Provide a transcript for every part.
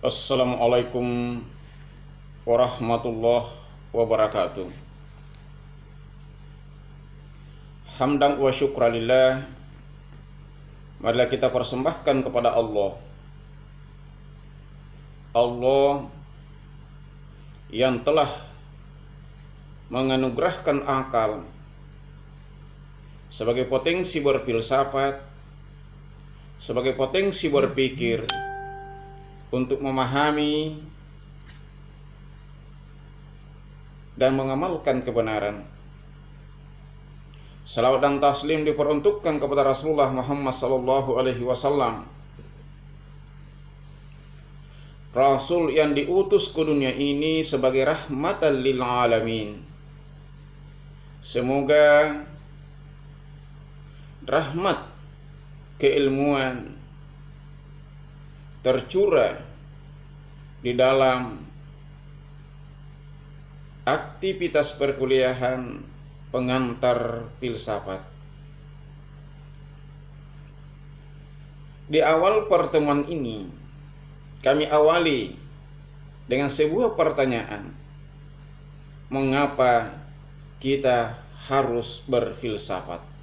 Assalamualaikum warahmatullahi wabarakatuh. Hamdan wa syukralillah. Marilah kita persembahkan kepada Allah yang telah menganugerahkan akal sebagai potensi berfilsafat, sebagai potensi berpikir untuk memahami dan mengamalkan kebenaran. Salawat dan taslim diperuntukkan kepada Rasulullah Muhammad sallallahu alaihi wasallam, Rasul yang diutus ke dunia ini sebagai rahmatan lil alamin. Semoga rahmat keilmuan tercurah di dalam aktivitas perkuliahan pengantar filsafat. Di awal pertemuan ini, kami awali dengan sebuah pertanyaan. Mengapa kita harus berfilsafat?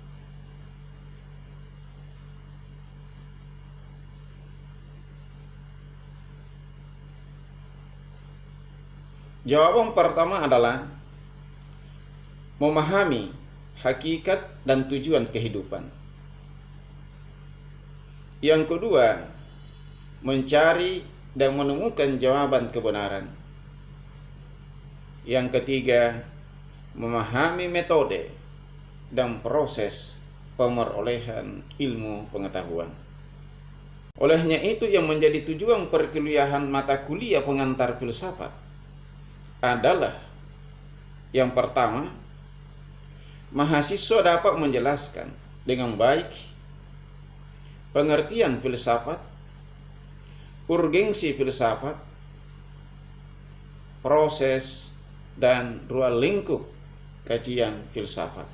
Jawaban pertama adalah memahami hakikat dan tujuan kehidupan. Yang kedua, mencari dan menemukan jawaban kebenaran. Yang ketiga, memahami metode dan proses pemerolehan ilmu pengetahuan. Olehnya itu yang menjadi tujuan perkuliahan mata kuliah pengantar filsafat adalah yang pertama, mahasiswa dapat menjelaskan dengan baik pengertian filsafat, urgensi filsafat, proses dan ruang lingkup kajian filsafat.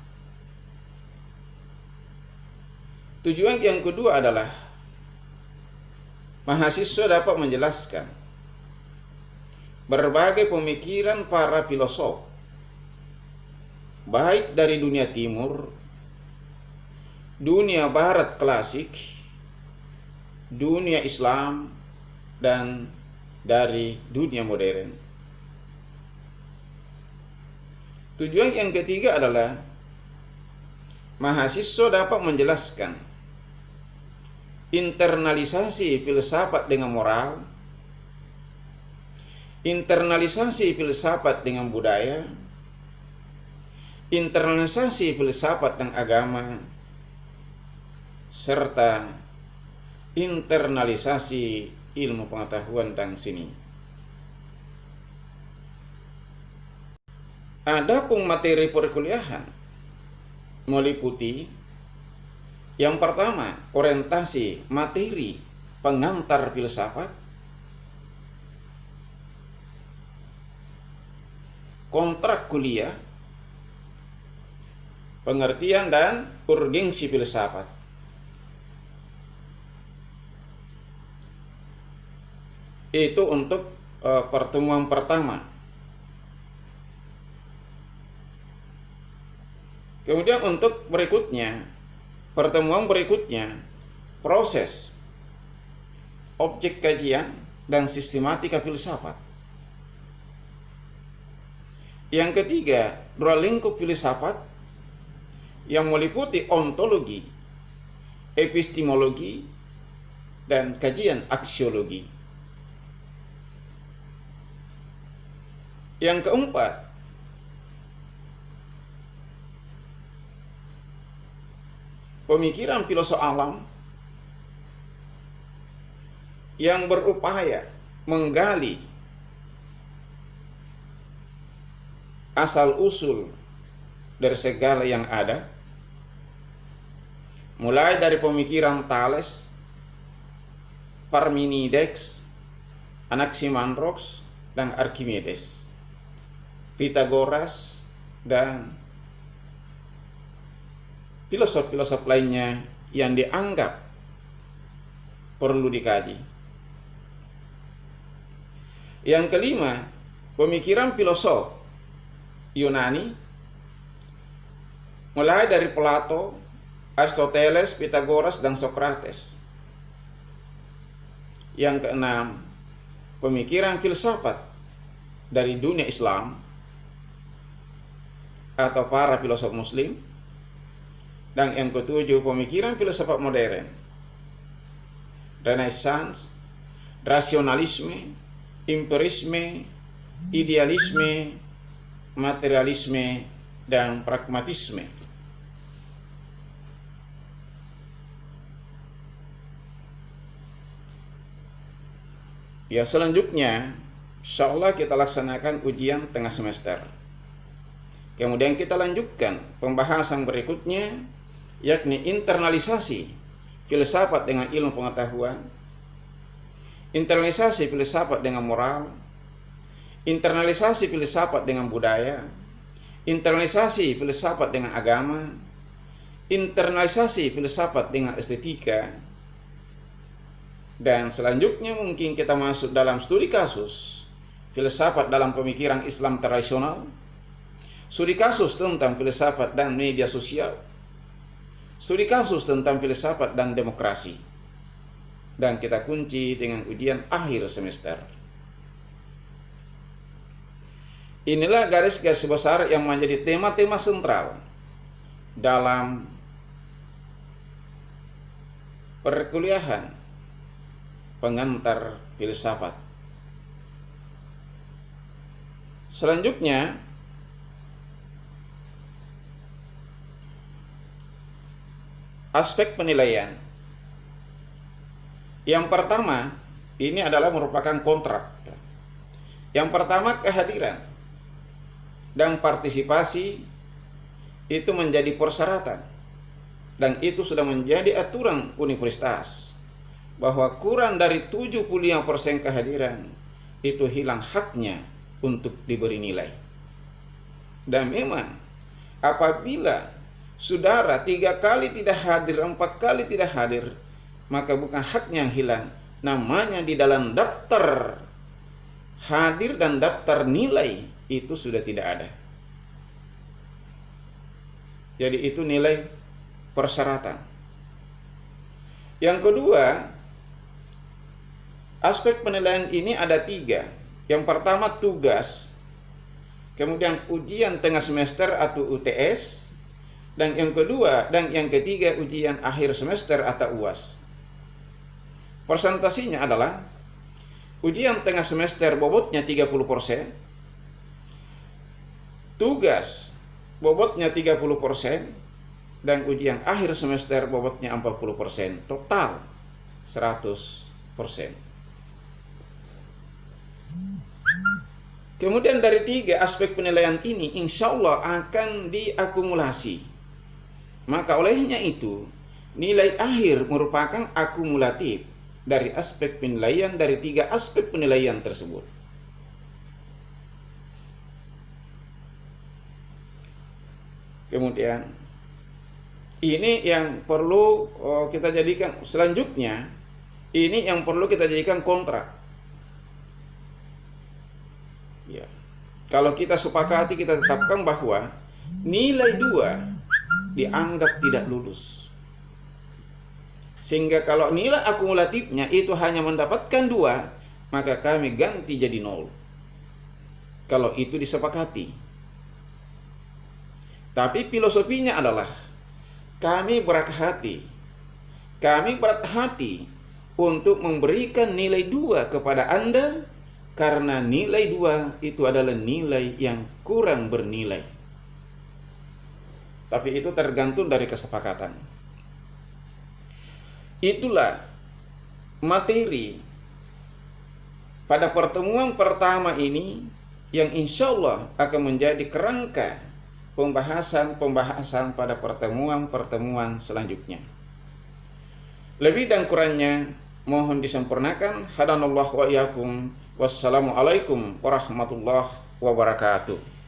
Tujuan yang kedua adalah mahasiswa dapat menjelaskan berbagai pemikiran para filosof, baik dari dunia timur, dunia barat klasik, dunia Islam, dan dari dunia modern. Tujuan yang ketiga adalah mahasiswa dapat menjelaskan internalisasi filsafat dengan moral, internalisasi filsafat dengan budaya, internalisasi filsafat dan agama, serta internalisasi ilmu pengetahuan dan seni. Adapun materi perkuliahan meliputi yang pertama, orientasi materi pengantar filsafat, kontrak kuliah, pengertian dan urgensi filsafat. Itu untuk pertemuan pertama. Kemudian untuk berikutnya, pertemuan berikutnya, proses, objek kajian, dan sistematika filsafat. Yang ketiga, ruang lingkup filsafat yang meliputi ontologi, epistemologi, dan kajian aksiologi. Yang keempat, pemikiran filosof alam yang berupaya menggali asal-usul dari segala yang ada, mulai dari pemikiran Thales, Parmenides, Anaximandros, dan Archimedes, Pythagoras, dan filosof-filosof lainnya yang dianggap perlu dikaji. Yang kelima, pemikiran filosof Yunani mulai dari Plato, Aristoteles, Pythagoras, dan Socrates. Yang keenam, pemikiran filsafat dari dunia Islam atau para filosof muslim. Dan yang ketujuh, pemikiran filsafat modern, Renaissance, rasionalisme, empirisme, idealisme, materialisme, dan pragmatisme. Ya, selanjutnya insyaallah kita laksanakan ujian tengah semester. Kemudian kita lanjutkan pembahasan berikutnya, yakni internalisasi filsafat dengan ilmu pengetahuan, internalisasi filsafat dengan moral, internalisasi filsafat dengan budaya, internalisasi filsafat dengan agama, internalisasi filsafat dengan estetika, dan selanjutnya mungkin kita masuk dalam studi kasus filsafat dalam pemikiran Islam tradisional, studi kasus tentang filsafat dan media sosial, studi kasus tentang filsafat dan demokrasi, dan kita kunci dengan ujian akhir semester. Inilah garis-garis besar yang menjadi tema-tema sentral dalam perkuliahan pengantar filsafat. Selanjutnya, aspek penilaian. Yang pertama, ini adalah merupakan kontrak. Yang pertama, kehadiran dan partisipasi itu menjadi persyaratan, dan itu sudah menjadi aturan universitas, bahwa kurang dari 75% kehadiran itu hilang haknya untuk diberi nilai. Dan memang apabila saudara 3 kali tidak hadir, 4 kali tidak hadir, maka bukan haknya yang hilang, namanya di dalam daftar hadir dan daftar nilai itu sudah tidak ada. Jadi itu nilai persyaratan. Yang kedua, aspek penilaian ini ada 3. Yang pertama tugas, kemudian ujian tengah semester atau UTS, dan yang kedua dan yang ketiga ujian akhir semester atau UAS. Persentasinya adalah ujian tengah semester bobotnya 30%, tugas bobotnya 30%, dan ujian akhir semester bobotnya 40%, total 100%. Kemudian dari 3 aspek penilaian ini insya Allah akan diakumulasi. Maka olehnya itu nilai akhir merupakan akumulatif dari aspek penilaian dari 3 aspek penilaian tersebut. Kemudian ini yang perlu kita jadikan selanjutnya, ini yang perlu kita jadikan kontrak. Ya. Kalau kita sepakati, kita tetapkan bahwa nilai 2 dianggap tidak lulus. Sehingga kalau nilai akumulatifnya itu hanya mendapatkan 2, maka kami ganti jadi 0. Kalau itu disepakati. Tapi filosofinya adalah kami berat hati untuk memberikan nilai 2 kepada Anda, karena nilai 2 itu adalah nilai yang kurang bernilai. Tapi itu tergantung dari kesepakatan. Itulah materi pada pertemuan pertama ini yang insya Allah akan menjadi kerangka pembahasan pada pertemuan-pertemuan selanjutnya. Lebih dan kurangnya mohon disempurnakan. Hadanallahu wa iyyakum. Wassalamualaikum warahmatullahi wabarakatuh.